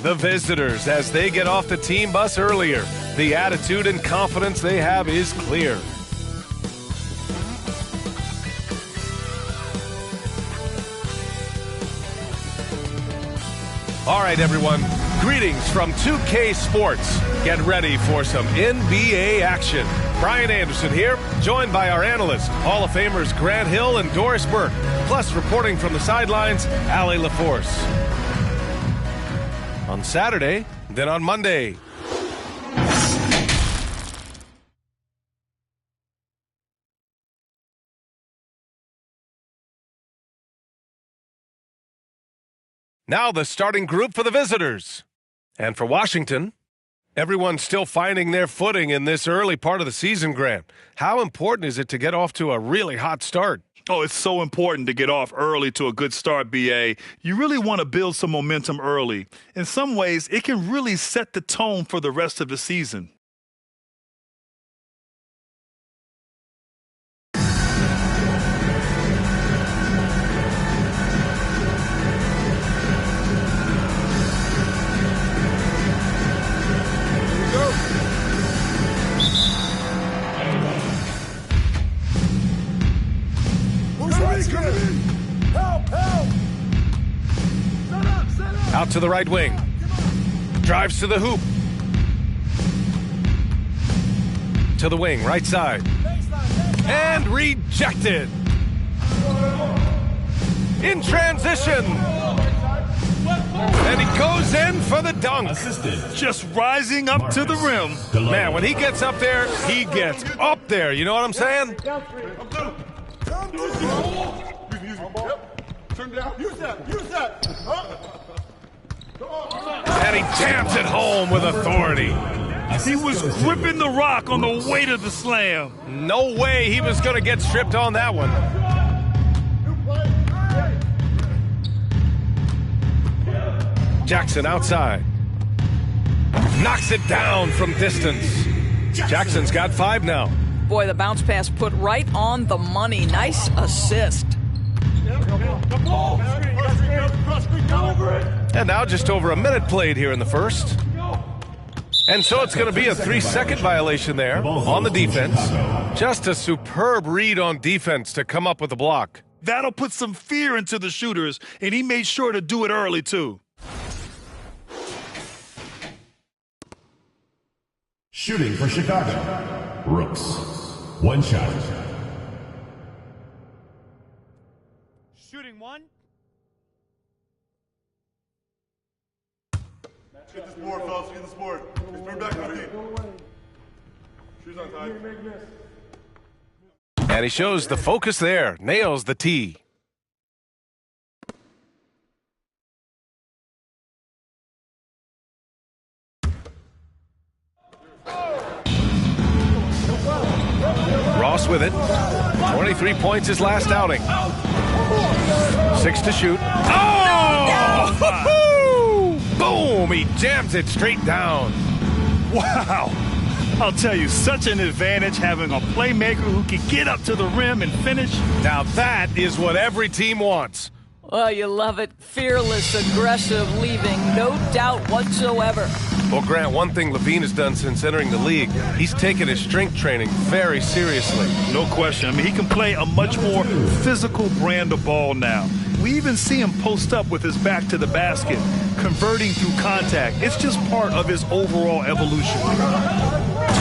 the visitors, as they get off the team bus earlier. The attitude and confidence they have is clear. All right, everyone. Greetings from 2K Sports. Get ready for some NBA action. Brian Anderson here, joined by our analysts, Hall of Famers Grant Hill and Doris Burke, plus reporting from the sidelines, Allie LaForce. On Saturday, then on Monday. Now the starting group for the visitors. And for Washington, everyone's still finding their footing in this early part of the season, Grant. How important is it to get off to a really hot start? Oh, it's so important to get off early to a good start, B.A. You really want to build some momentum early. In some ways, it can really set the tone for the rest of the season. Out to the right wing. Drives to the hoop. To the wing, right side. And rejected. In transition. And he goes in for the dunk. Just rising up to the rim. Man, when he gets up there, he gets up there. You know what I'm saying? Use that. And he jams it home with authority. He was gripping the rock on the weight of the slam. No way he was going to get stripped on that one. Jackson outside. Knocks it down from distance. Jackson's got 5 now. Boy, the bounce pass put right on the money. Nice assist. And now just over a minute played here in the first. And so it's going to be a 3-second violation there on the defense. Just a superb read on defense to come up with the block. That'll put some fear into the shooters, and he made sure to do it early, too. Shooting for Chicago, Brooks. 1 shot. Shooting 1. Get this board, fellas. Get this board. Just turn back on me. Shoes on tight. And he shows the focus there. Nails the tee. Ross with it. 23 points his last outing. 6 to shoot. Oh! Boom! He jams it straight down. Wow. I'll tell you, such an advantage having a playmaker who can get up to the rim and finish. Now that is what every team wants. Well, you love it. Fearless, aggressive, leaving no doubt whatsoever. Well, Grant, one thing Levine has done since entering the league, he's taken his strength training very seriously. No question. I mean, he can play a much more physical brand of ball now. We even see him post up with his back to the basket, converting through contact. It's just part of his overall evolution.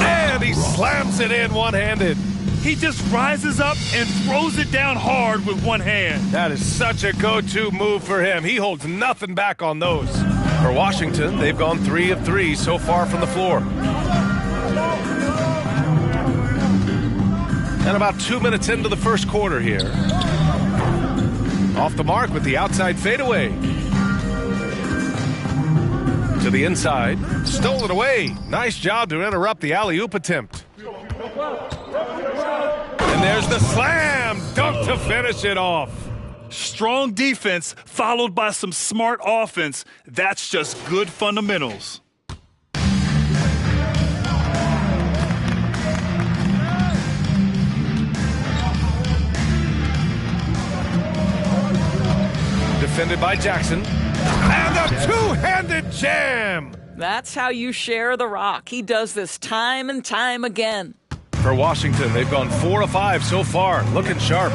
And he slams it in one-handed. He just rises up and throws it down hard with one hand. That is such a go-to move for him. He holds nothing back on those. For Washington, they've gone 3 of 3 so far from the floor. And about 2 minutes into the first quarter here. Off the mark with the outside fadeaway. To the inside. Stole it away. Nice job to interrupt the alley-oop attempt. And there's the slam dunk to finish it off. Strong defense followed by some smart offense. That's just good fundamentals. Defended by Jackson. And a two-handed jam! That's how you share the rock. He does this time and time again. For Washington, they've gone 4 of 5 so far, looking sharp.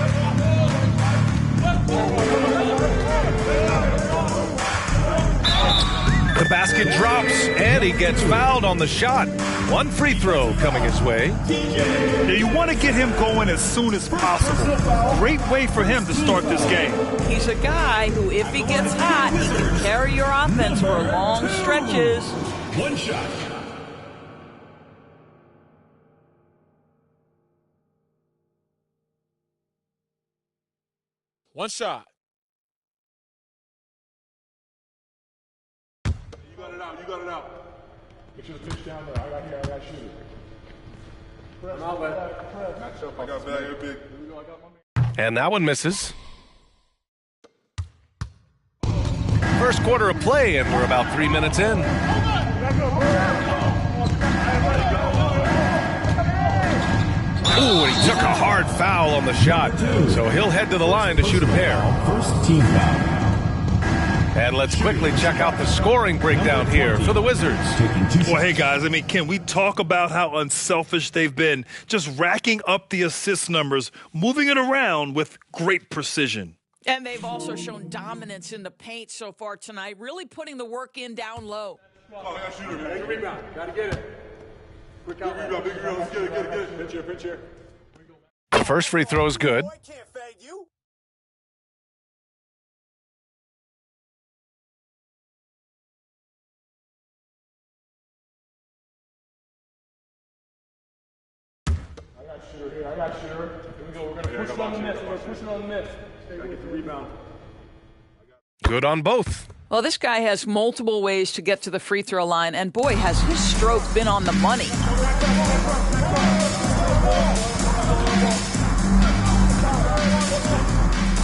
The basket drops, and he gets fouled on the shot. One free throw coming his way. Yeah, you want to get him going as soon as possible. Great way for him to start this game. He's a guy who, if he gets hot, he can carry your offense for long stretches. One shot. One shot. You got it out. You got it out. Make sure the pitch down there. I got shoot it. I got bad. You're big. And that one misses. First quarter of play, and we're about 3 minutes in. Ooh, and he took a hard foul on the shot. So he'll head to the line to shoot a pair. First team foul. And let's quickly check out the scoring breakdown here for the Wizards. Well, hey, guys, I mean, can we talk about how unselfish they've been? Just racking up the assist numbers, moving it around with great precision. And they've also shown dominance in the paint so far tonight, really putting the work in down low. Oh, I got to shoot it, man. Take a rebound. Got to get it. Quick out. Big rebound. Let's get it. Pitch here. The first free throw is good. I got shooter. Here we go. We're going to push it on the miss. Gotta get the rebound. Good on both. Well, this guy has multiple ways to get to the free throw line, and boy, has his stroke been on the money.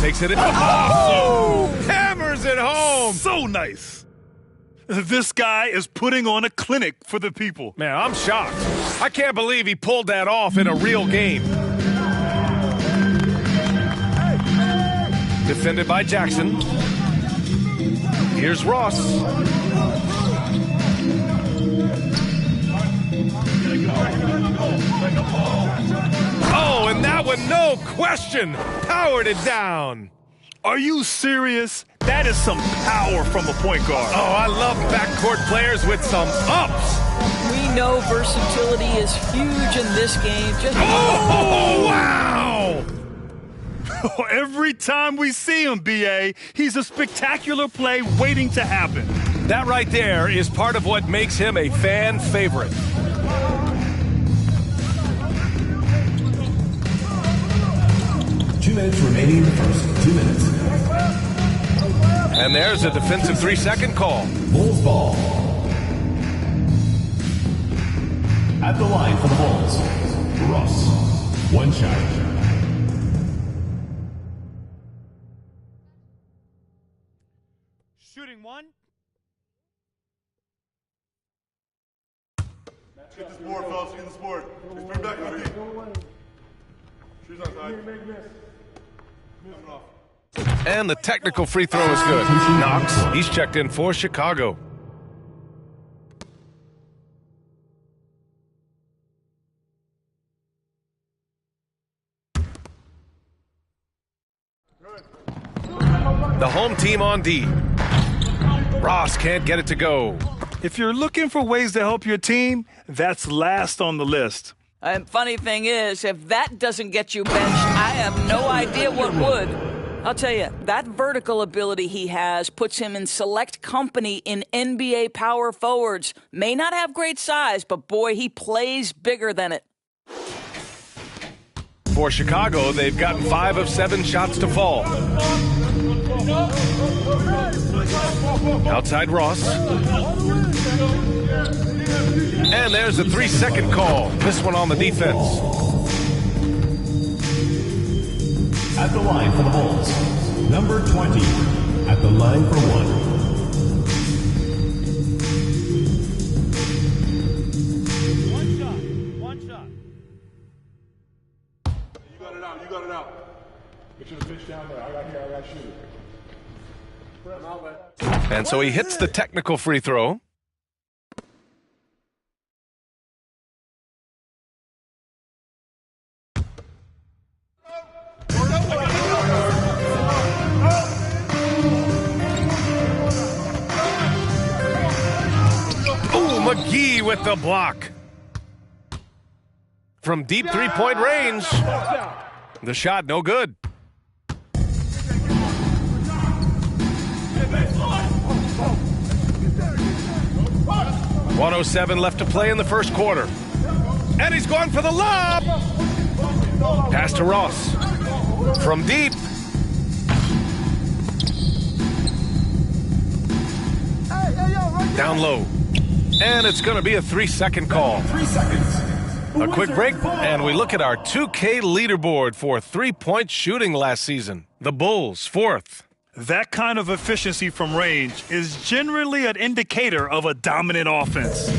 Takes it in. Oh! Hammers it home! So nice. This guy is putting on a clinic for the people. Man, I'm shocked. I can't believe he pulled that off in a real game. Defended by Jackson. Here's Ross. Oh, and that one, no question, powered it down. Are you serious? That is some power from a point guard. Oh, I love backcourt players with some ups. We know versatility is huge in this game. Oh, wow! Every time we see him, B.A., he's a spectacular play waiting to happen. That right there is part of what makes him a fan favorite. Two minutes remaining in the first. 2 minutes. And there's a defensive 3-second call. Bulls ball. At the line for the Bulls, Ross. One shot. Shooting one. Get this board, fellas. Get this board. Just bring back on me. Shoes on tight. Coming off. And the technical free throw is good. Knox, he's checked in for Chicago. The home team on D. Ross can't get it to go. If you're looking for ways to help your team, that's last on the list. And funny thing is, if that doesn't get you benched, I have no idea what would. I'll tell you, that vertical ability he has puts him in select company in NBA power forwards. May not have great size, but boy, he plays bigger than it. For Chicago, they've gotten 5 of 7 shots to fall. Outside Ross. And there's a 3-second call. This one on the defense. At the line for the Bulls, number 20. At the line for one. One shot. You got it out. You got it out. Make sure the pitch down there. I got shoot it. And so he hits the technical free throw. McGee with the block. From deep three-point range. The shot no good. .107 left to play in the first quarter. And he's going for the lob. Pass to Ross. From deep. Down low. And it's going to be a 3-second call. 3 seconds. A quick break, and we look at our 2K leaderboard for three-point shooting last season. The Bulls, 4th. That kind of efficiency from range is generally an indicator of a dominant offense.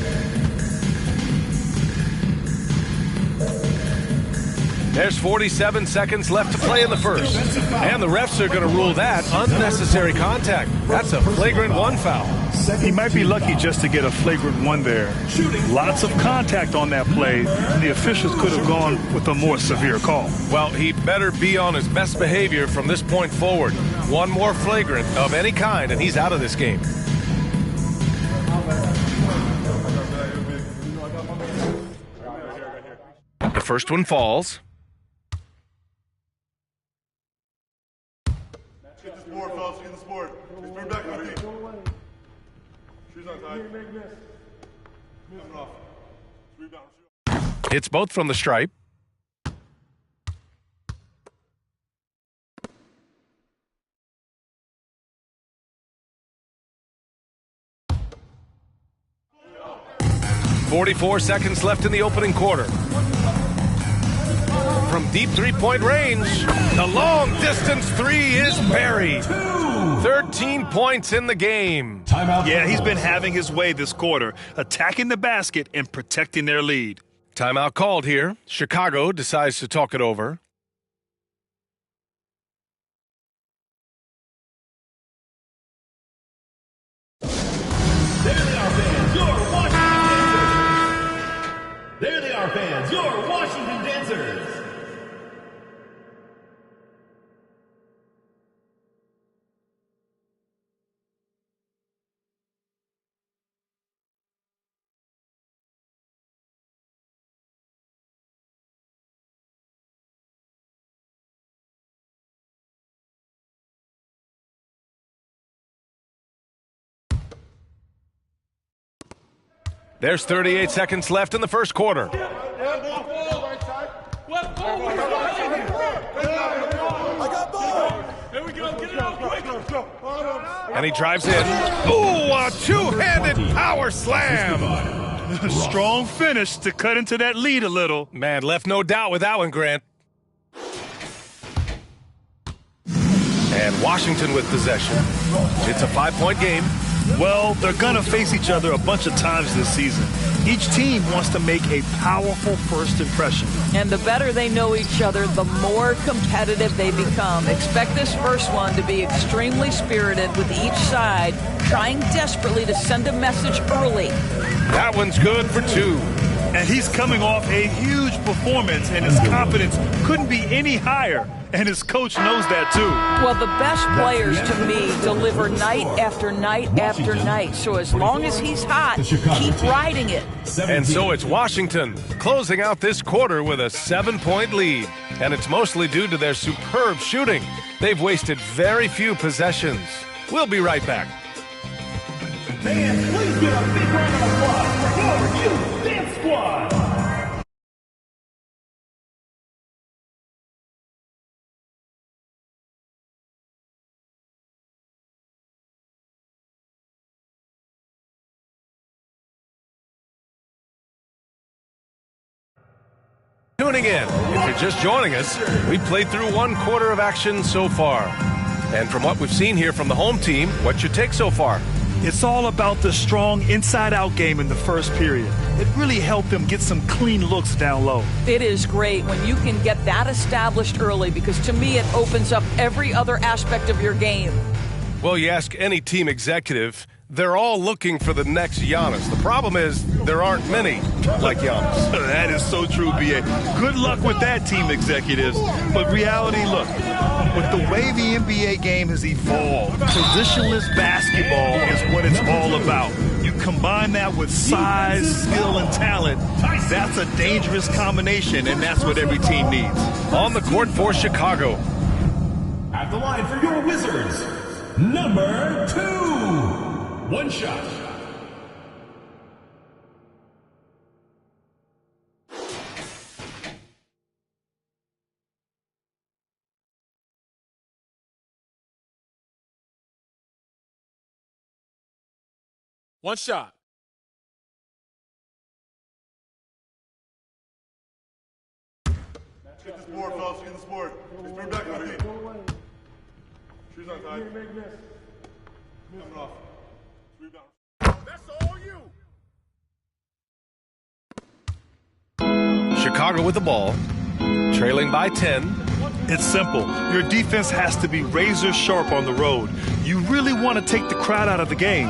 There's 47 seconds left to play in the first. And the refs are going to rule that unnecessary contact. That's a flagrant 1 foul. He might be lucky just to get a flagrant 1 there. Lots of contact on that play, and the officials could have gone with a more severe call. Well, he better be on his best behavior from this point forward. One more flagrant of any kind, and he's out of this game. The first one falls. Get the sport, fellas. Get the sport. Just bring back the beat. Shoes on tight. Coming off. Rebound. It's both from the stripe. .44 seconds left in the opening quarter. From deep three-point range, the long-distance three is buried. 13 points in the game. Timeout. Yeah, he's been having his way this quarter, attacking the basket and protecting their lead. Timeout called here. Chicago decides to talk it over. There they are, fans. Your Washington Dancers. There they are, fans. Your Washington Dancers. There's 38 seconds left in the first quarter. And he drives in. Ooh, a two-handed power slam. Strong finish to cut into that lead a little. Man, left no doubt with that one, Grant. And Washington with possession. It's a 5-point game. Well, they're going to face each other a bunch of times this season. Each team wants to make a powerful first impression. And the better they know each other, the more competitive they become. Expect this first one to be extremely spirited, with each side trying desperately to send a message early. That one's good for 2. And he's coming off a huge performance, and his confidence couldn't be any higher. And his coach knows that, too. Well, the best players, to me, deliver night after night after night. So as long as he's hot, keep riding it. And so it's Washington closing out this quarter with a 7-point lead. And it's mostly due to their superb shooting. They've wasted very few possessions. We'll be right back. Fans, please give a big round of applause for your Youth Dance Squad. Tuning in. If you're just joining us, we played through 1 quarter of action so far. And from what we've seen here from the home team, what's your take so far? It's all about the strong inside-out game in the first period. It really helped them get some clean looks down low. It is great when you can get that established early, because to me it opens up every other aspect of your game. Well, you ask any team executive, they're all looking for the next Giannis. The problem is there aren't many like Giannis. That is so true, B.A. Good luck with that, team executives. But reality, look, with the way the NBA game has evolved, positionless basketball is what it's all about. You combine that with size, skill, and talent, that's a dangerous combination, and that's what every team needs. On the court for Chicago. At the line for your Wizards, number 2. One shot. One shot. Get this board, fellas. Get this board. Just bring back over here. Shoes on tight. Coming off. Rebound. That's all you. Chicago with the ball, trailing by 10. It's simple. Your defense has to be razor sharp on the road. You really want to take the crowd out of the game.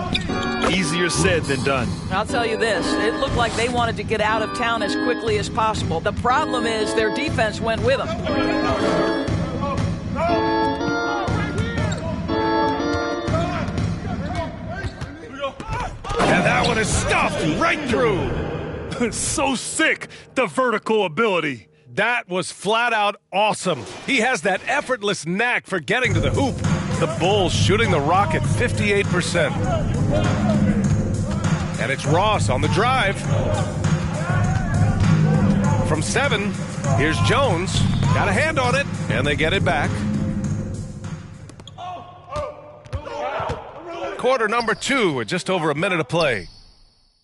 Easier said than done. I'll tell you this, it looked like they wanted to get out of town as quickly as possible. The problem is their defense went with them. And that one is stuffed right through. So sick, the vertical ability. That was flat out awesome. He has that effortless knack for getting to the hoop. The Bulls shooting the rock at 58%. And it's Ross on the drive. From 7, here's Jones. Got a hand on it, and they get it back. Quarter number 2 with just over a minute to play.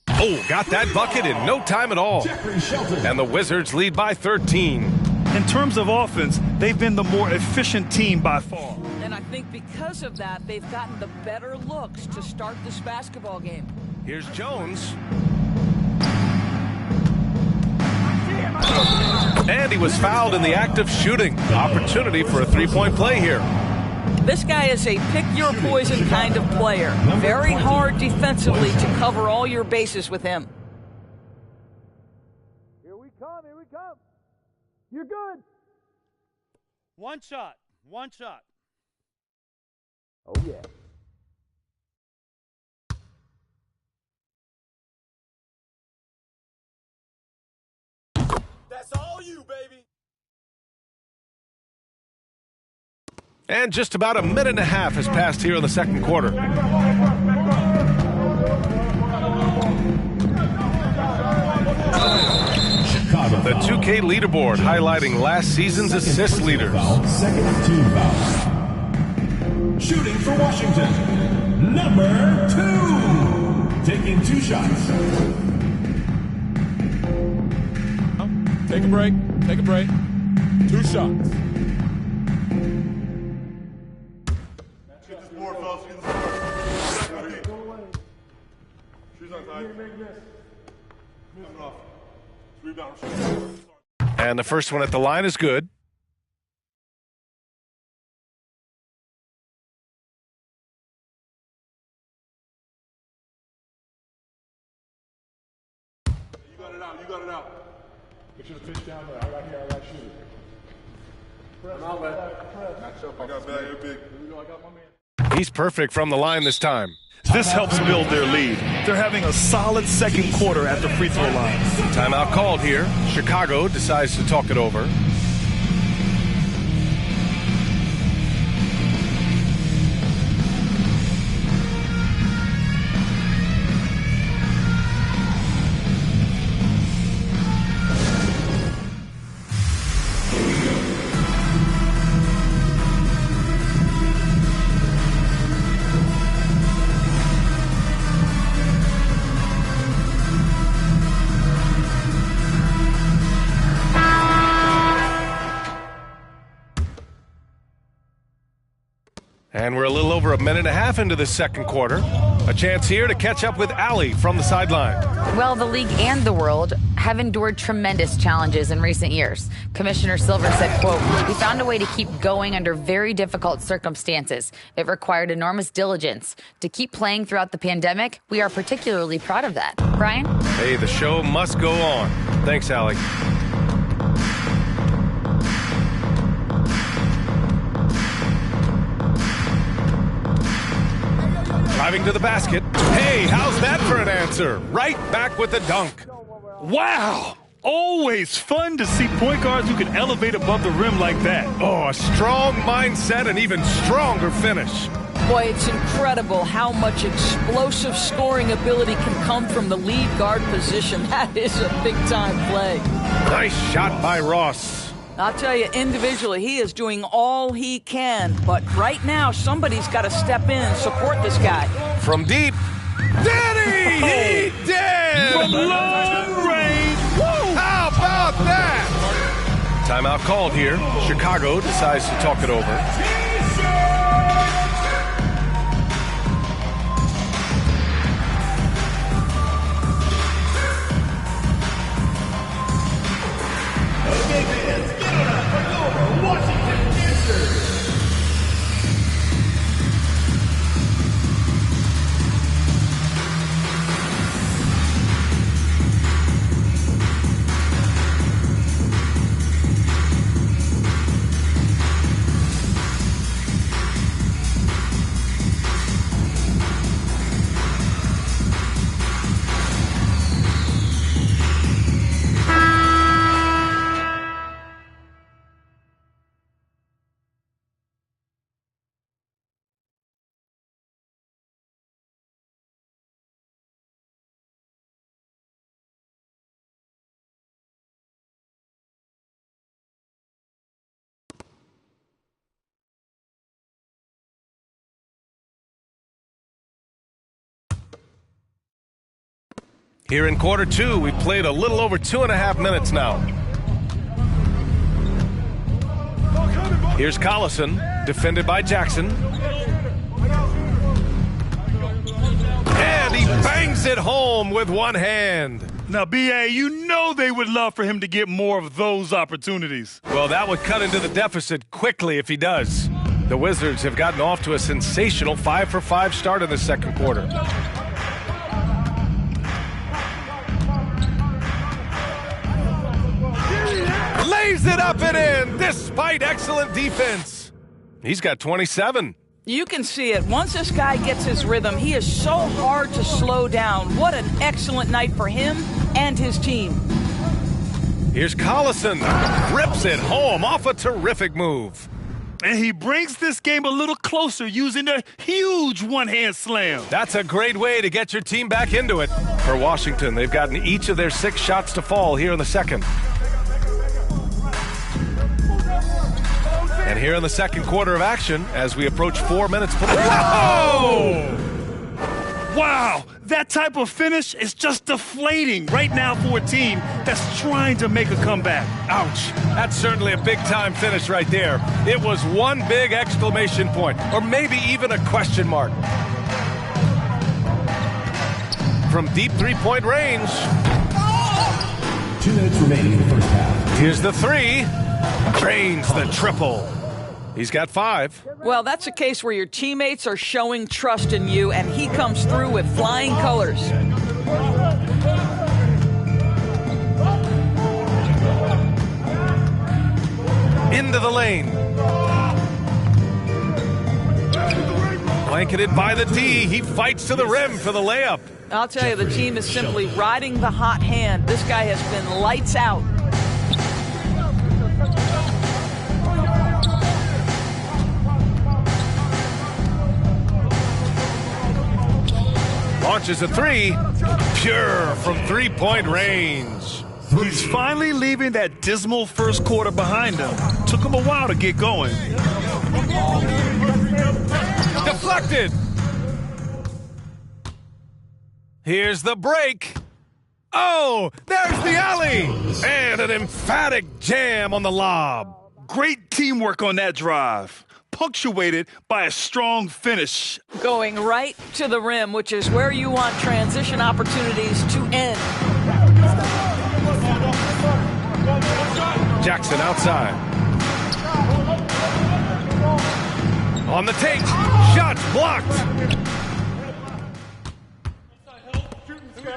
Oh, got that bucket in no time at all. And the Wizards lead by 13. In terms of offense, they've been the more efficient team by far. And I think because of that, they've gotten the better looks to start this basketball game. Here's Jones. And he was fouled in the act of shooting. Opportunity for a three-point play here. This guy is a pick-your-poison kind of player. Very hard defensively to cover all your bases with him. Here we come. You're good. One shot. Oh, yeah. That's all you, baby. And just about a minute and a half has passed here in the second quarter. The 2K leaderboard highlighting last season's assist leaders. Second team foul. Shooting for Washington, number 2. Taking 2 shots. Take a break. 2 shots. Get this board, fellas. Get this board. Shoes on tight. Coming off. Rebound. And the first one at the line is good. You got it out. Make sure the pitch down there. I got shoot. Press. I got bag. You're big. Here we go. I got my man. He's perfect from the line this time. This helps build their lead. They're having a solid second quarter at the free throw line. Timeout called here. Chicago decides to talk it over. And we're a little over a minute and a half into the second quarter. A chance here to catch up with Allie from the sideline. Well, the league and the world have endured tremendous challenges in recent years. Commissioner Silver said, quote, "We found a way to keep going under very difficult circumstances. It required enormous diligence. To keep playing throughout the pandemic, we are particularly proud of that." Brian? Hey, the show must go on. Thanks, Allie. Driving to the basket. Hey, how's that for an answer? Right back with the dunk. Wow! Always fun to see point guards who can elevate above the rim like that. Oh, a strong mindset and even stronger finish. Boy, it's incredible how much explosive scoring ability can come from the lead guard position. That is a big-time play. Nice shot by Ross. I'll tell you, individually, he is doing all he can. But right now, somebody's got to step in and support this guy. From deep. Did he? He did! From long range. Woo! How about that? Timeout called here. Chicago decides to talk it over. Okay, fans, give it up for your Washington Dancers. Here in quarter two, we've played a little over 2.5 minutes now. Here's Collison, defended by Jackson. And he bangs it home with one hand. Now, B.A., you know they would love for him to get more of those opportunities. Well, that would cut into the deficit quickly if he does. The Wizards have gotten off to a sensational 5-for-5 start in the second quarter. Lays it up and in, despite excellent defense. He's got 27. You can see it. Once this guy gets his rhythm, he is so hard to slow down. What an excellent night for him and his team. Here's Collison. Rips it home off a terrific move. And he brings this game a little closer using a huge one-hand slam. That's a great way to get your team back into it. For Washington, they've gotten each of their 6 shots to fall here in the second. And here in the second quarter of action, as we approach 4 minutes. Whoa! Wow, that type of finish is just deflating right now for a team that's trying to make a comeback. Ouch. That's certainly a big-time finish right there. It was one big exclamation point, or maybe even a question mark. From deep three-point range. 2 minutes remaining in the first half. Here's the three. Drains the triple. He's got 5. Well, that's a case where your teammates are showing trust in you, and he comes through with flying colors. Into the lane. Blanketed by the D. He fights to the rim for the layup. I'll tell you, the team is simply riding the hot hand. This guy has been lights out. Launches a 3. Pure from three-point range. He's finally leaving that dismal first quarter behind him. Took him a while to get going. Deflected. Here's the break. Oh, there's the alley. And an emphatic jam on the lob. Great teamwork on that drive. punctuated by a strong finish. Going right to the rim, which is where you want transition opportunities to end. Jackson outside. On the take. Shot blocked.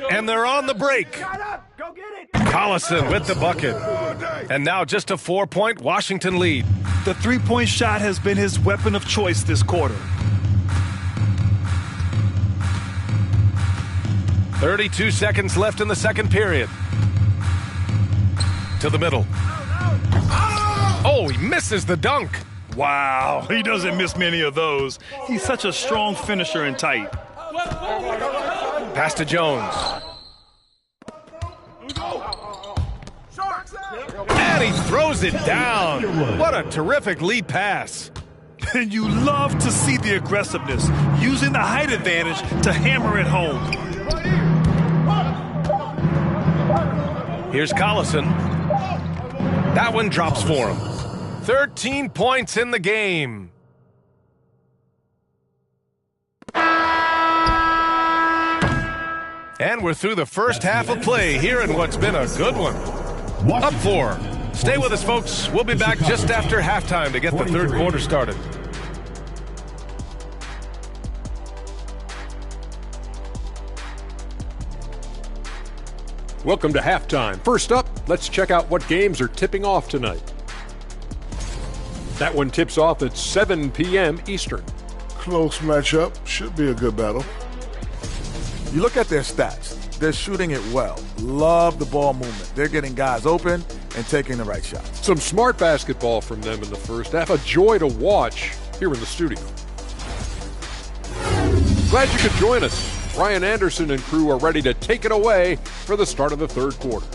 And they're on the break. Collison with the bucket. And now just a 4-point Washington lead. The three-point shot has been his weapon of choice this quarter. 32 seconds left in the second period. To the middle. Oh, he misses the dunk. Wow, he doesn't miss many of those. He's such a strong finisher and tight. Pass to Jones. And he throws it down. What a terrific lead pass. And you love to see the aggressiveness, using the height advantage to hammer it home. Here's Collison. That one drops for him. 13 points in the game. And we're through the first half of play here in what's been a good one. Up 4. Stay with us, folks. We'll be back just after halftime to get the third quarter started. Welcome to halftime. First up, let's check out what games are tipping off tonight. That one tips off at 7 p.m. Eastern. Close matchup. Should be a good battle. You look at their stats. They're shooting it well. Love the ball movement. They're getting guys open and taking the right shots. Some smart basketball from them in the first half. A joy to watch here in the studio. Glad you could join us. Brian Anderson and crew are ready to take it away for the start of the third quarter.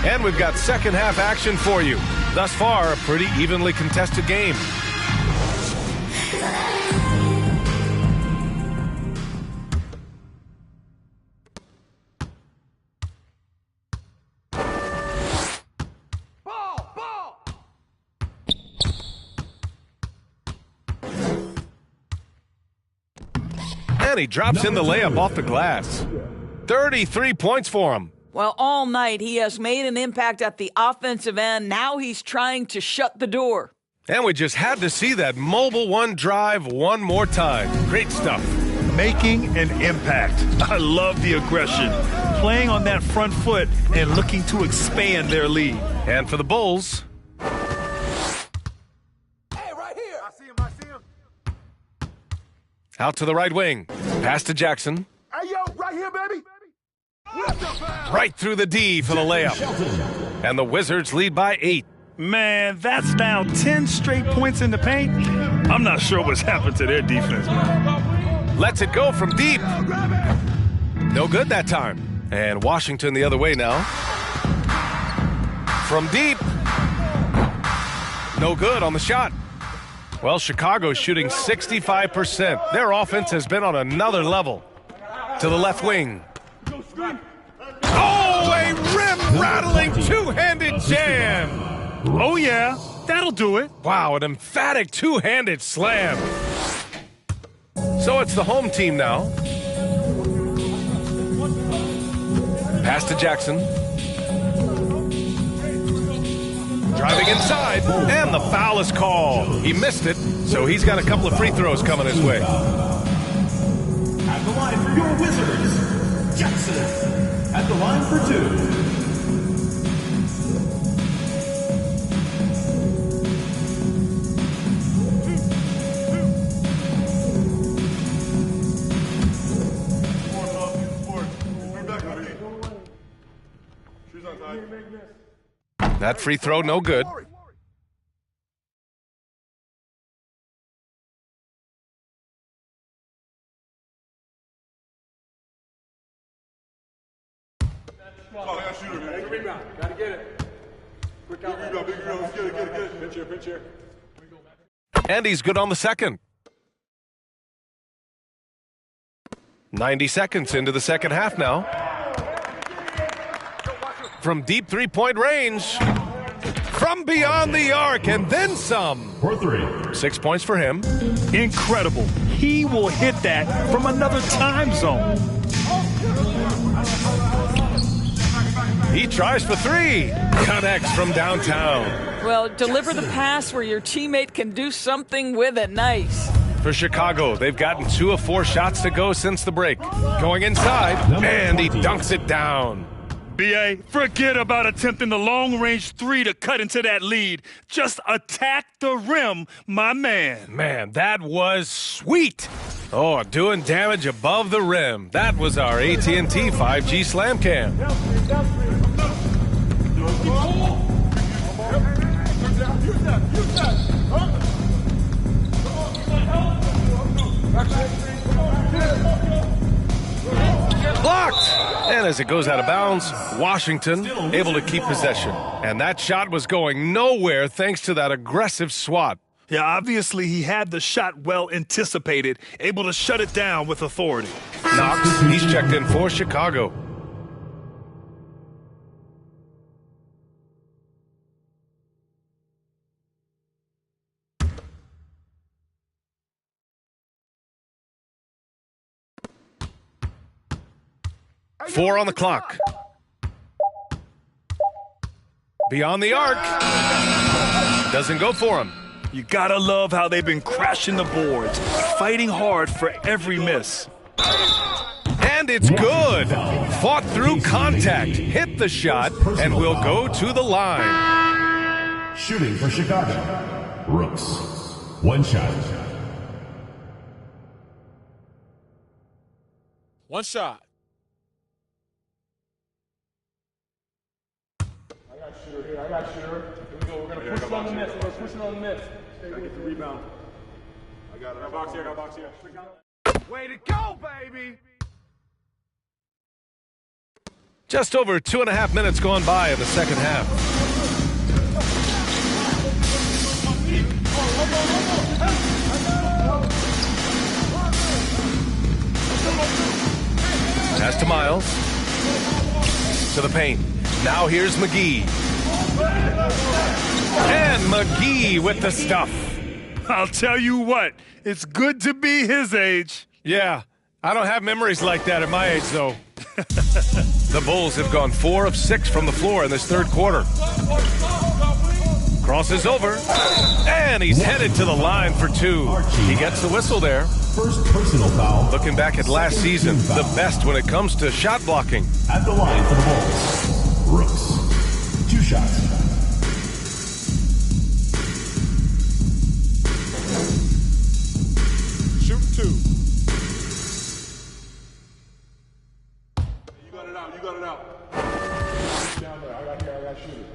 And we've got second half action for you. Thus far, a pretty evenly contested game. And he drops in the layup off the glass. 33 points for him. Well, all night he has made an impact at the offensive end. Now he's trying to shut the door. And we just had to see that mobile one drive one more time. Great stuff. Making an impact. I love the aggression. Playing on that front foot and looking to expand their lead. And for the Bulls. Hey, right here. I see him. Out to the right wing. Pass to Jackson. Hey, yo, right here, baby. Right through the D for the layup. And the Wizards lead by 8. Man, that's now 10 straight points in the paint. I'm not sure what's happened to their defense, man. Lets it go from deep. No good that time. And Washington the other way now. From deep. No good on the shot. Well, Chicago's shooting 65%. Their offense has been on another level. To the left wing. Oh, a rim-rattling two-handed jam. Oh, yeah, that'll do it. Wow, an emphatic two-handed slam. So it's the home team now. Pass to Jackson. Driving inside, and the foul is called. He missed it, so he's got a couple of free throws coming his way. At the line for your Wizards, Jackson. At the line for 2. That free throw, no good. Oh, I got shooter, man. Good rebound. Gotta get it. Quick out. Big rebound. Let's get it. Pinch here. And he's good on the second. 90 seconds into the second half now. From deep three-point range. From beyond the arc, and then some. For 3. 6 points for him. Incredible. He will hit that from another time zone. He tries for 3. Connects from downtown. Well, deliver the pass where your teammate can do something with it. Nice. For Chicago, they've gotten 2 of 4 shots to go since the break. Going inside, and he dunks it down. B.A., forget about attempting the long-range 3 to cut into that lead. Just attack the rim, my man. Man, that was sweet. Oh, doing damage above the rim. That was our AT&T 5G Slam Cam. Blocked! And as it goes out of bounds, Washington able to keep possession. And that shot was going nowhere thanks to that aggressive swat. Yeah, obviously he had the shot well anticipated, able to shut it down with authority. Knox, he's checked in for Chicago. Four on the clock. Beyond the arc. Doesn't go for him. You gotta love how they've been crashing the boards, fighting hard for every miss. And it's good. Fought through contact, hit the shot, and will go to the line. Shooting for Chicago. Rooks. 1 shot. One shot. I got shooter. Here we go. We're going to push it on the miss. We're going to push it on the miss. I get the rebound. I got it. I got box here. I got box here. Way to go, baby! Just over 2.5 minutes gone by in the second half. Pass to Miles. To the paint. Now here's McGee. And McGee with the stuff. I'll tell you what, it's good to be his age. Yeah, I don't have memories like that at my age, though. The Bulls have gone 4 of 6 from the floor in this third quarter. Crosses over, and he's headed to the line for 2. He gets the whistle there. First personal foul. Looking back at last season, the best when it comes to shot blocking. At the line for the Bulls. Rooks. 2 shots. Shoot 2. You got it out. You got it out. Down there. I got shooter.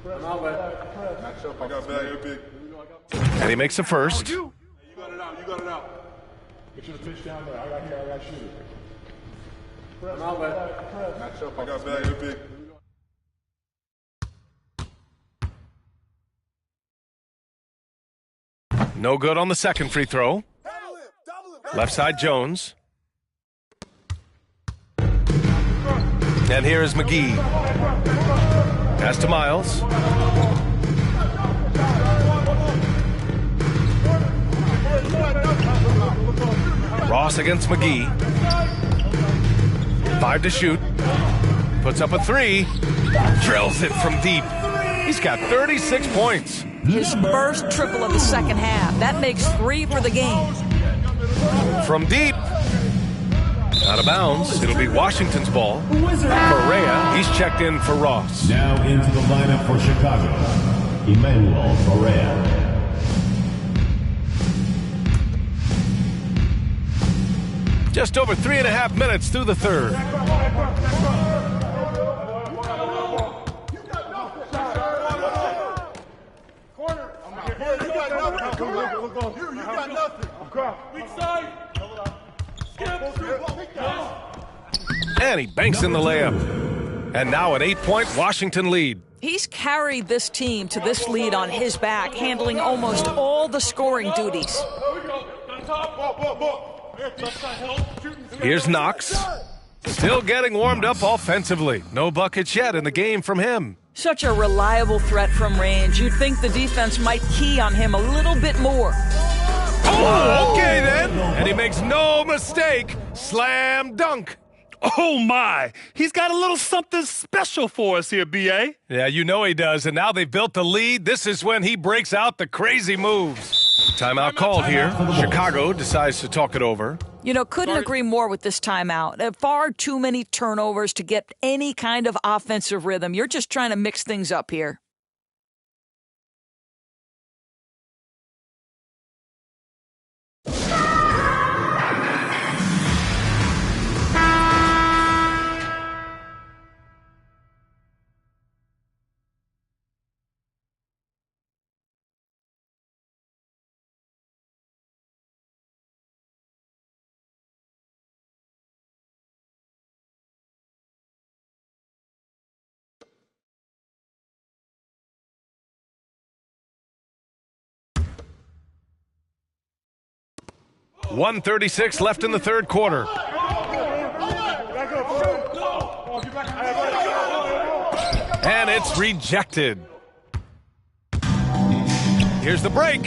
I'm out, man. I got bad. You're big. And he makes a first. You got it out. You got it out. Get you the pitch down there. I got shooter. I'm out, man. I got bad. You're big. No good on the second free throw. Left side Jones. And here is McGee. Pass to Miles. Ross against McGee. 5 to shoot. Puts up a 3. Drills it from deep. He's got 36 points. His first triple of the second half. That makes 3 for the game. From deep. Out of bounds. It'll be Washington's ball. Correa, he's checked in for Ross. Now into the lineup for Chicago. Emmanuel Correa. Just over 3.5 minutes through the third. You got nothing. Weak side. And he banks in the layup. And now an 8-point Washington lead. He's carried this team to this lead on his back, handling almost all the scoring duties. Here's Knox. Still getting warmed up offensively. No buckets yet in the game from him. Such a reliable threat from range. You'd think the defense might key on him a little bit more. Oh, okay then. And he makes no mistake. Slam dunk. Oh, my. He's got a little something special for us here, B.A. Yeah, you know he does. And now they've built the lead. This is when he breaks out the crazy moves. Timeout called here. Chicago decides to talk it over. You know, couldn't agree more with this timeout. Far too many turnovers to get any kind of offensive rhythm. You're just trying to mix things up here. .136 left in the third quarter. And it's rejected. Here's the break.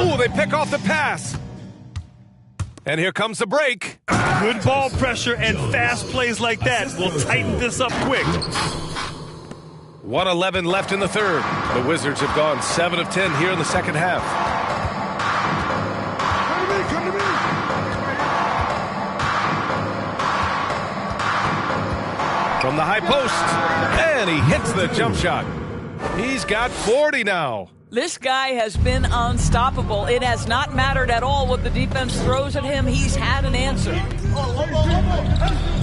Ooh, they pick off the pass. And here comes the break. Good ball pressure and fast plays like that will tighten this up quick. 1:11 left in the third. The Wizards have gone 7 of 10 here in the second half. Come to me. From the high post. And he hits the jump shot. He's got 40 now. This guy has been unstoppable. It has not mattered at all what the defense throws at him. He's had an answer.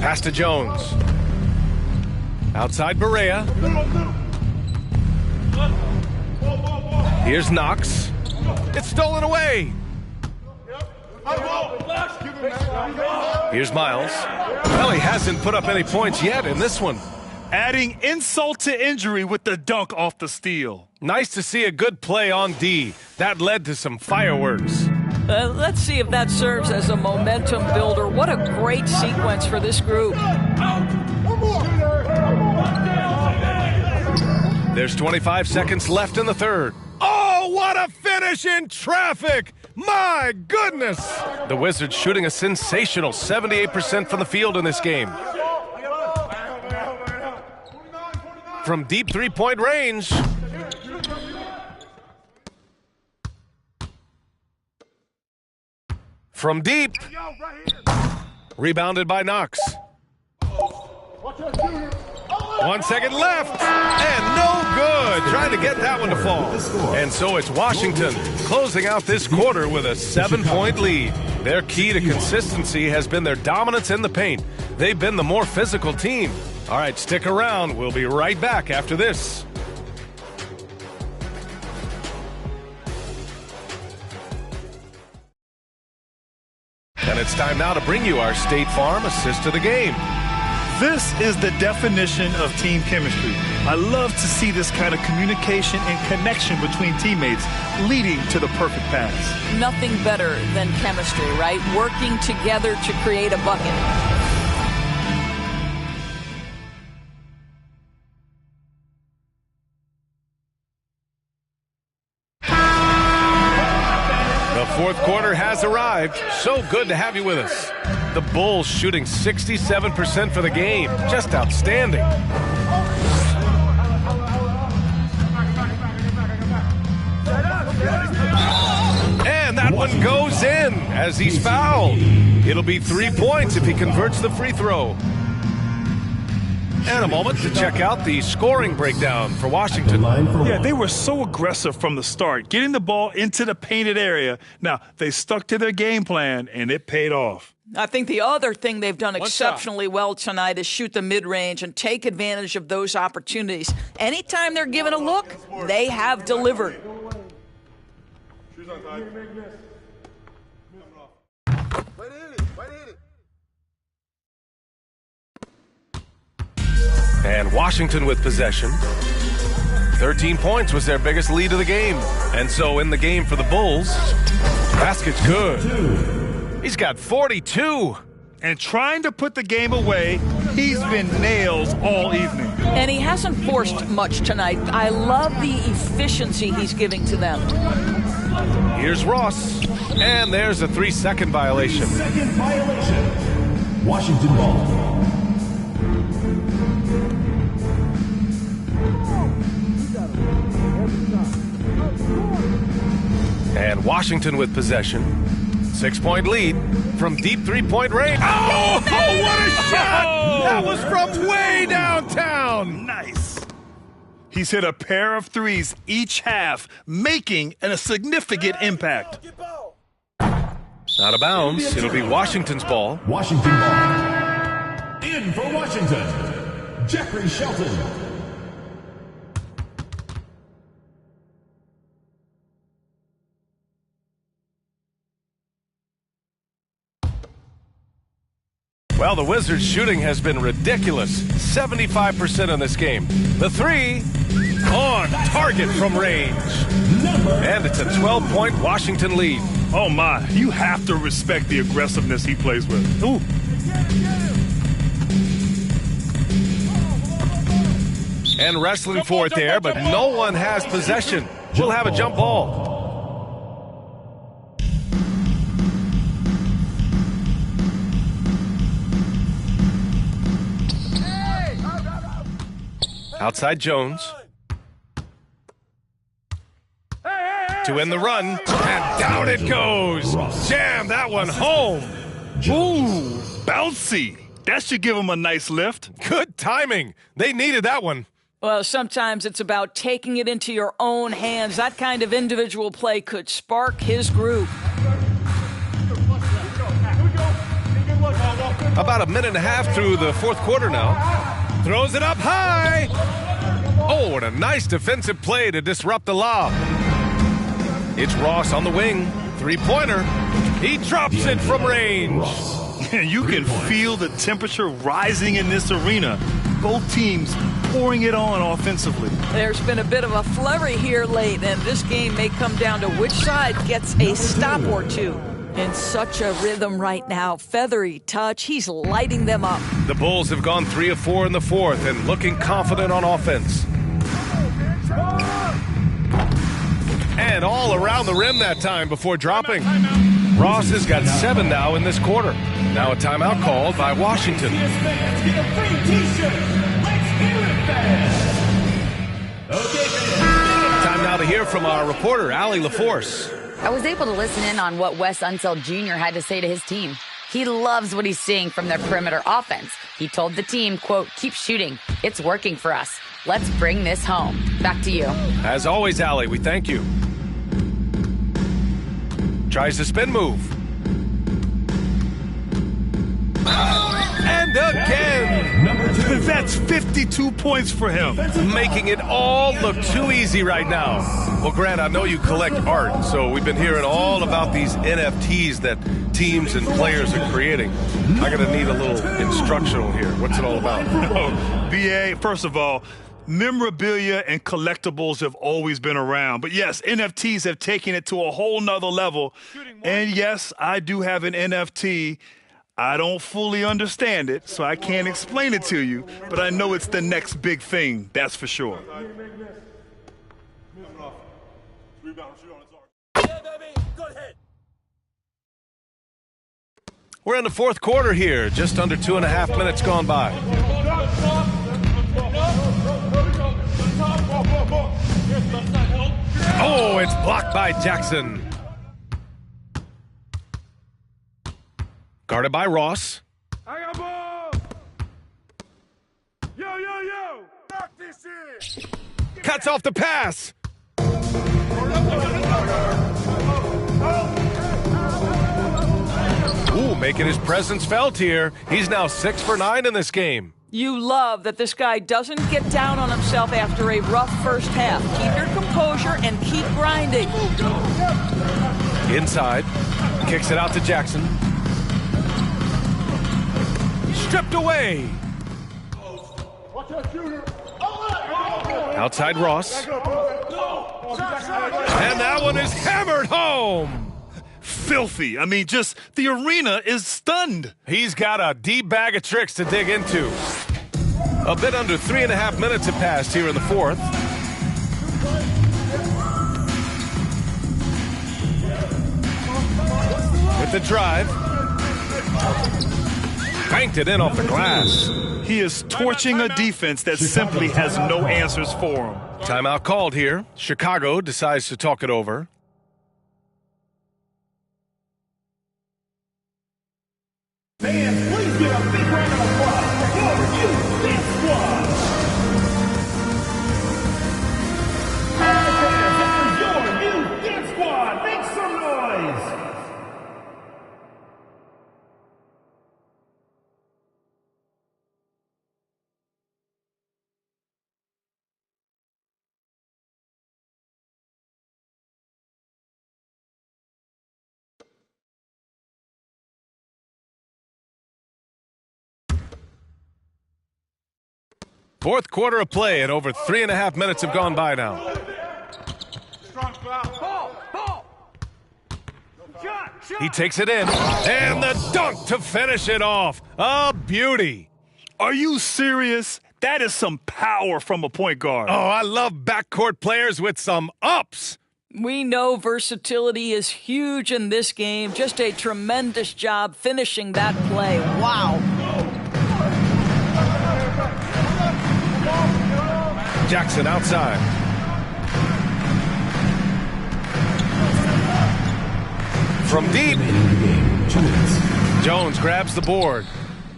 Pass to Jones. Outside Barea. Here's Knox. It's stolen away. Here's Miles. Well, he hasn't put up any points yet in this one. Adding insult to injury with the dunk off the steal. Nice to see a good play on D. That led to some fireworks. Let's see if that serves as a momentum builder. What a great sequence for this group. There's 25 seconds left in the third. Oh, what a finish in traffic! My goodness! The Wizards shooting a sensational 78% from the field in this game. From deep three-point range. From deep. Rebounded by Knox. 1 second left, and no good. Trying to get that one to fall. And so it's Washington closing out this quarter with a 7-point lead. Their key to consistency has been their dominance in the paint. They've been the more physical team. All right, stick around. We'll be right back after this. And it's time now to bring you our State Farm assist of the game. This is the definition of team chemistry. I love to see this kind of communication and connection between teammates leading to the perfect pass. Nothing better than chemistry, right? Working together to create a bucket. The fourth quarter has arrived. So good to have you with us. The Bulls shooting 67% for the game. Just outstanding. And that one goes in as he's fouled. It'll be 3 points if he converts the free throw. And a moment to check out the scoring breakdown for Washington. Yeah, they were so aggressive from the start, getting the ball into the painted area. Now, they stuck to their game plan, and it paid off. I think the other thing they've done exceptionally well tonight is shoot the mid-range and take advantage of those opportunities. Anytime they're given a look, they have delivered. And Washington with possession. 13 points was their biggest lead of the game. And so in the game for the Bulls, Basket's good. He's got 42. And trying to put the game away, he's been nails all evening. And he hasn't forced much tonight. I love the efficiency he's giving to them. Here's Ross. And there's a 3-second violation. 3-second violation. Washington ball. And Washington with possession. 6-point lead from deep 3-point range. Oh, what a shot! That was from way downtown. Nice. He's hit a pair of threes each half, making a significant impact. Out of bounds. It'll be Washington's ball. Washington ball. In for Washington, Jeffrey Shelton. Well, the Wizards' shooting has been ridiculous. 75% in this game. The three on target from range. And it's a 12-point Washington lead. Oh, my. You have to respect the aggressiveness he plays with. Ooh. And wrestling for it there, but no one has possession. We'll have a jump ball. Outside Jones. To end the run, and down it goes. Jam that one home. Ooh, bouncy. That should give him a nice lift. Good timing. They needed that one. Well, sometimes it's about taking it into your own hands. That kind of individual play could spark his group. About a minute and a half through the fourth quarter now. Throws it up high. Oh, and a nice defensive play to disrupt the lob. It's Ross on the wing. 3-pointer. He drops it from range. You can feel the temperature rising in this arena. Both teams pouring it on offensively. There's been a bit of a flurry here late, and this game may come down to which side gets a stop or two. In such a rhythm right now. Feathery touch. He's lighting them up. The Bulls have gone 3 of 4 in the fourth and looking confident on offense. And all around the rim that time before dropping. Ross has got 7 now in this quarter. Now a timeout called by Washington. Time now to hear from our reporter, Allie LaForce. I was able to listen in on what Wes Unseld Jr. had to say to his team. He loves what he's seeing from their perimeter offense. He told the team, quote, "Keep shooting. It's working for us. Let's bring this home." Back to you. As always, Allie, we thank you. Tries the spin move. And again. That's 52 points for him. Making it all look too easy right now. Well, Grant, I know you collect art, so we've been hearing all about these NFTs that teams and players are creating. I'm going to need a little instructional here. What's it all about? BA, first of all, memorabilia and collectibles have always been around. But yes, NFTs have taken it to a whole nother level. And yes, I do have an NFT. I don't fully understand it, so I can't explain it to you, but I know it's the next big thing, that's for sure. We're in the fourth quarter here, just under 2.5 minutes gone by. Oh, it's blocked by Jackson. Guarded by Ross. I got ball! Yo! Knock this in! Cuts off the pass. Ooh, making his presence felt here. He's now 6 for 9 in this game. You love that this guy doesn't get down on himself after a rough first half. Keep your composure and keep grinding. Inside. Kicks it out to Jackson. Stripped away. Outside Ross. And that one is hammered home. filthy. I mean, just the arena is stunned. He's got a deep bag of tricks to dig into. A bit under 3.5 minutes have passed here in the fourth. With the drive. Banked it in off the glass. He is torching a defense that simply has no answers for him. Timeout called here. Chicago decides to talk it over. Fans, please give a big round of applause for your Dance Squad. Fans, for your new Dance Squad, make some noise. Fourth quarter of play, and over 3.5 minutes have gone by now. He takes it in, and the dunk to finish it off. A beauty. Are you serious? That is some power from a point guard. Oh, I love backcourt players with some ups. We know versatility is huge in this game. Just a tremendous job finishing that play. Wow. Jackson outside. From deep. Jones grabs the board.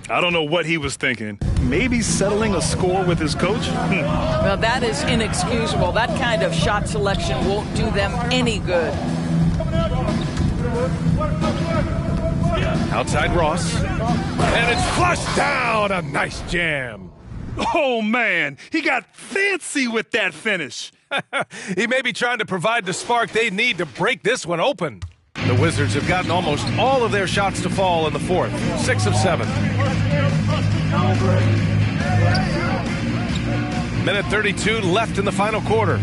I don't know what he was thinking. Maybe settling a score with his coach? Well, that is inexcusable. That kind of shot selection won't do them any good. Outside Ross. And it's flushed down. A nice jam. Oh, man, he got fancy with that finish. He may be trying to provide the spark they need to break this one open. The Wizards have gotten almost all of their shots to fall in the fourth. 6 of 7. Minute 32 left in the final quarter.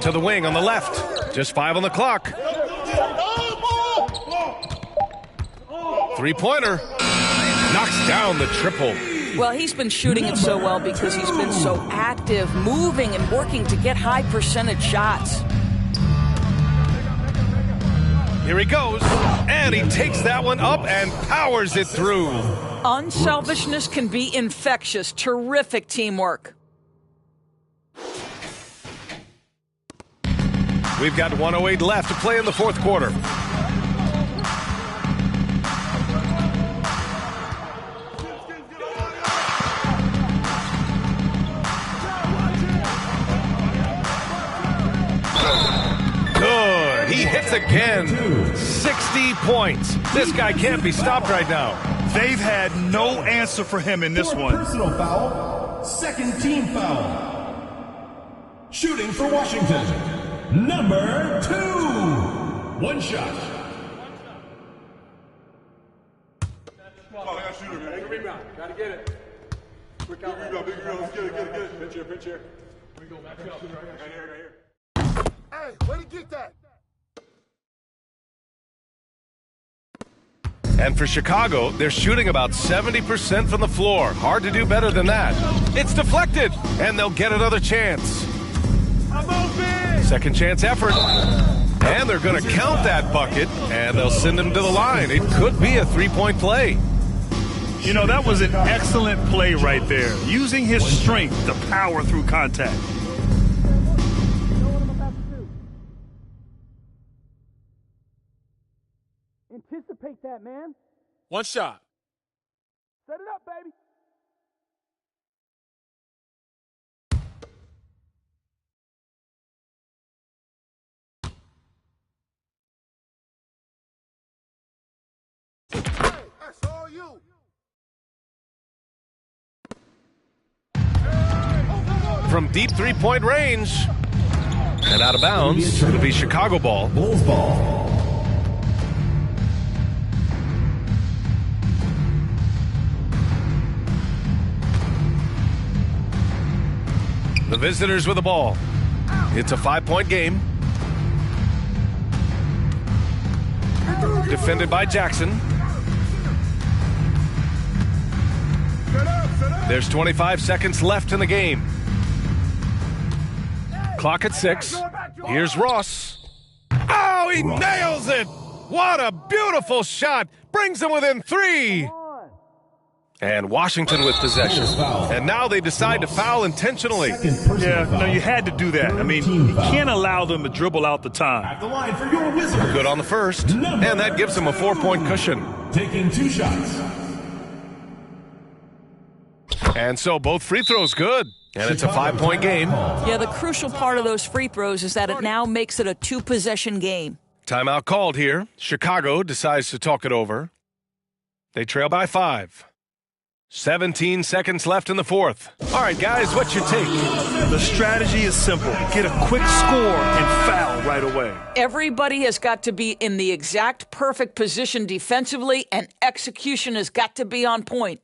To the wing on the left. Just 5 on the clock. Three-pointer. Knocks down the triple. Well, he's been shooting it so well because he's been so active, moving and working to get high percentage shots. Here he goes, and he takes that one up and powers it through. Unselfishness can be infectious. Terrific teamwork. We've got 1:08 left to play in the fourth quarter. Good. He hits again. 60 points. This guy can't be stopped right now. They've had no answer for him in this one. Personal foul. Second team foul. Shooting for Washington. Number 2. One shot. Oh, I got shooter, man. Big rebound. Gotta get it. Quick out. Big rebound. Let's get it. Pinch here, pinch here. We go back up. Right here. Hey, where to get that? And for Chicago, they're shooting about 70% from the floor. Hard to do better than that. It's deflected, and they'll get another chance. I'm open! Second chance effort. And they're going to count that bucket, and they'll send him to the line. It could be a three-point play. You know, that was an excellent play right there. Using his strength to power through contact. Anticipate that, man. One shot. Set it up, baby. Hey, that's all you. From deep three-point range. And out of bounds. It'll be Chicago ball. Bulls ball. The visitors with the ball. It's a 5-point game. Defended by Jackson. There's 25 seconds left in the game. Clock at 6. Here's Ross. Oh, he nails it! What a beautiful shot! Brings them within 3. And Washington with possession. And now they decide to foul intentionally. Yeah, no, you had to do that. I mean, you can't allow them to dribble out the time. At the line for your Wizards. Good on the first. And that gives them a 4-point cushion. Taking 2 shots. And so both free throws good. And it's a 5-point game. Yeah, the crucial part of those free throws is that it now makes it a 2-possession game. Timeout called here. Chicago decides to talk it over. They trail by 5. 17 seconds left in the fourth. All right, guys, what's your take? The strategy is simple. Get a quick score and foul right away. Everybody has got to be in the exact perfect position defensively, and execution has got to be on point.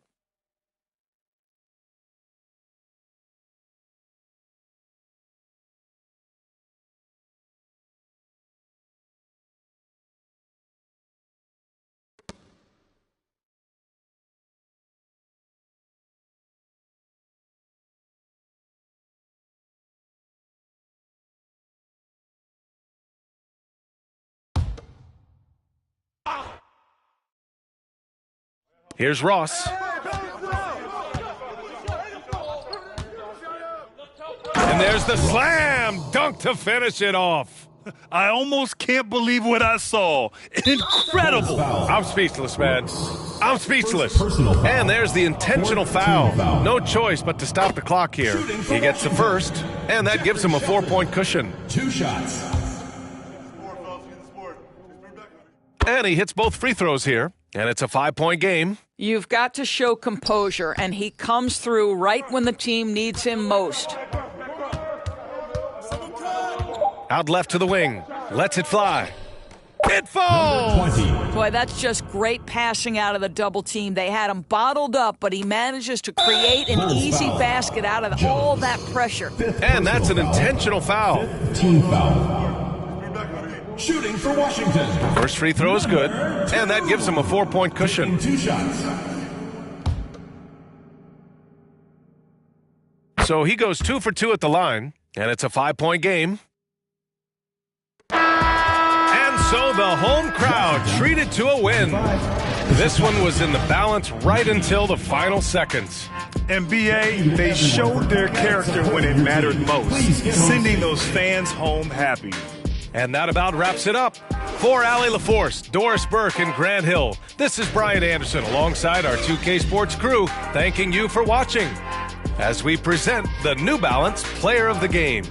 Here's Ross. And there's the slam dunk to finish it off. I almost can't believe what I saw. Incredible. I'm speechless, man. I'm speechless. And there's the intentional foul. No choice but to stop the clock here. He gets the first, and that gives him a 4-point cushion. 2 shots. And he hits both free throws here. And it's a 5-point game. You've got to show composure, and he comes through right when the team needs him most. Out left to the wing. Lets it fly. It falls! Boy, that's just great passing out of the double team. They had him bottled up, but he manages to create an easy basket out of all that pressure. And that's an intentional foul. Team foul. Shooting for Washington. First free throw is good, and that gives him a 4-point cushion. 2 shots. So he goes 2 for 2 at the line, and it's a 5-point game. And so the home crowd treated to a win. This one was in the balance right until the final seconds. NBA, they showed their character when it mattered most, sending those fans home happy. And that about wraps it up. For Allie LaForce, Doris Burke, and Grant Hill, this is Brian Anderson alongside our 2K Sports crew, thanking you for watching as we present the New Balance Player of the Game.